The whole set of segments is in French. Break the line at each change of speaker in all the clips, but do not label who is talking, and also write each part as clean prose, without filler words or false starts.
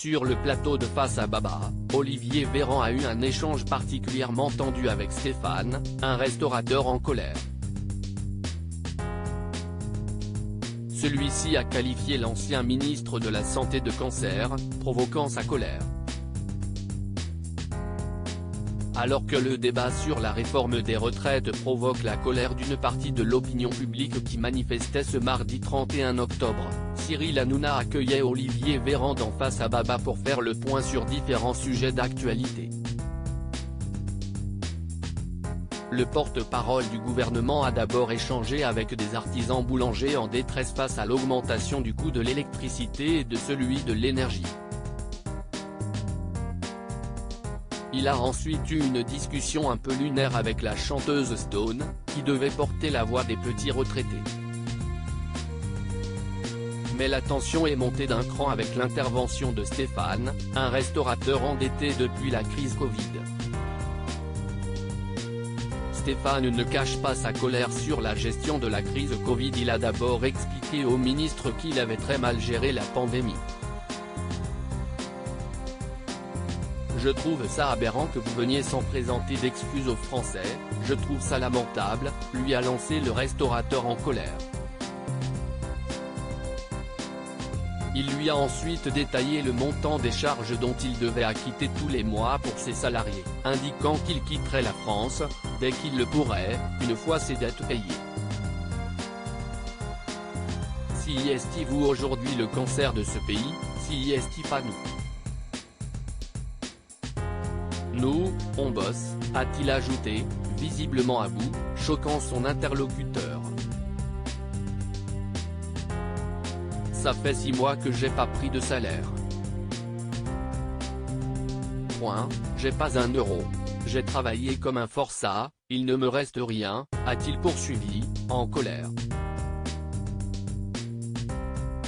Sur le plateau de Face à Baba, Olivier Véran a eu un échange particulièrement tendu avec Stéphane, un restaurateur en colère. Celui-ci a qualifié l'ancien ministre de la Santé de cancer, provoquant sa colère. Alors que le débat sur la réforme des retraites provoque la colère d'une partie de l'opinion publique qui manifestait ce mardi 31 octobre, Cyril Hanouna accueillait Olivier Véran dans Face à Baba pour faire le point sur différents sujets d'actualité. Le porte-parole du gouvernement a d'abord échangé avec des artisans boulangers en détresse face à l'augmentation du coût de l'électricité et de celui de l'énergie. Il a ensuite eu une discussion un peu lunaire avec la chanteuse Stone, qui devait porter la voix des petits retraités. Mais la tension est montée d'un cran avec l'intervention de Stéphane, un restaurateur endetté depuis la crise Covid. Stéphane ne cache pas sa colère sur la gestion de la crise Covid. Il a d'abord expliqué au ministre qu'il avait très mal géré la pandémie. Je trouve ça aberrant que vous veniez sans présenter d'excuses aux Français, je trouve ça lamentable, lui a lancé le restaurateur en colère. Il lui a ensuite détaillé le montant des charges dont il devait acquitter tous les mois pour ses salariés, indiquant qu'il quitterait la France, dès qu'il le pourrait, une fois ses dettes payées. Si est-il aujourd'hui le cancer de ce pays, si est-il pas nous? Nous, on bosse, a-t-il ajouté, visiblement à bout, choquant son interlocuteur. Ça fait 6 mois que j'ai pas pris de salaire. J'ai pas un euro. J'ai travaillé comme un forçat, il ne me reste rien, a-t-il poursuivi, en colère.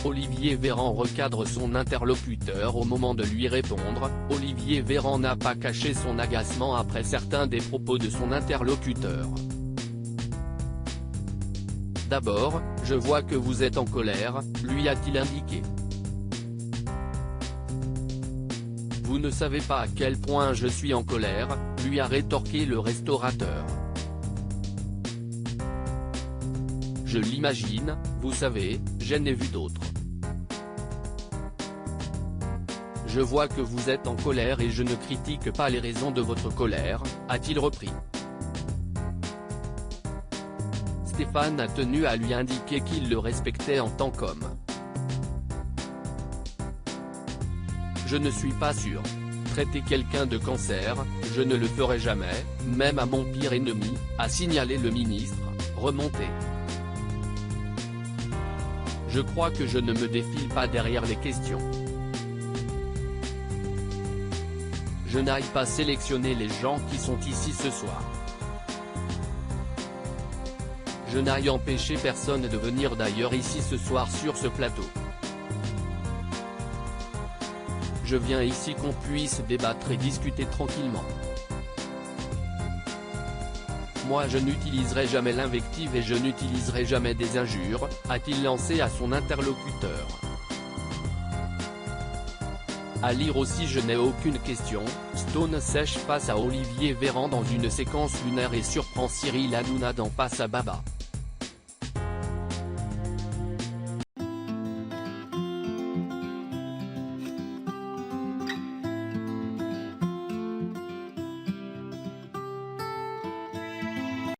Olivier Véran recadre son interlocuteur au moment de lui répondre. Olivier Véran n'a pas caché son agacement après certains des propos de son interlocuteur. D'abord, je vois que vous êtes en colère, lui a-t-il indiqué. Vous ne savez pas à quel point je suis en colère, lui a rétorqué le restaurateur. Je l'imagine, vous savez, j'en ai vu d'autres. Je vois que vous êtes en colère et je ne critique pas les raisons de votre colère, a-t-il repris. Stéphane a tenu à lui indiquer qu'il le respectait en tant qu'homme. Je ne suis pas sûr. Traiter quelqu'un de cancer, je ne le ferai jamais, même à mon pire ennemi, a signalé le ministre, remonté. Je crois que je ne me défile pas derrière les questions. Je n'aille pas sélectionner les gens qui sont ici ce soir. Je n'aille empêcher personne de venir d'ailleurs ici ce soir sur ce plateau. Je viens ici qu'on puisse débattre et discuter tranquillement. Moi je n'utiliserai jamais l'invective et je n'utiliserai jamais des injures, a-t-il lancé à son interlocuteur. À lire aussi Je n'ai aucune question, Stone sèche face à Olivier Véran dans une séquence lunaire et surprend Cyril Hanouna dans Face à Baba.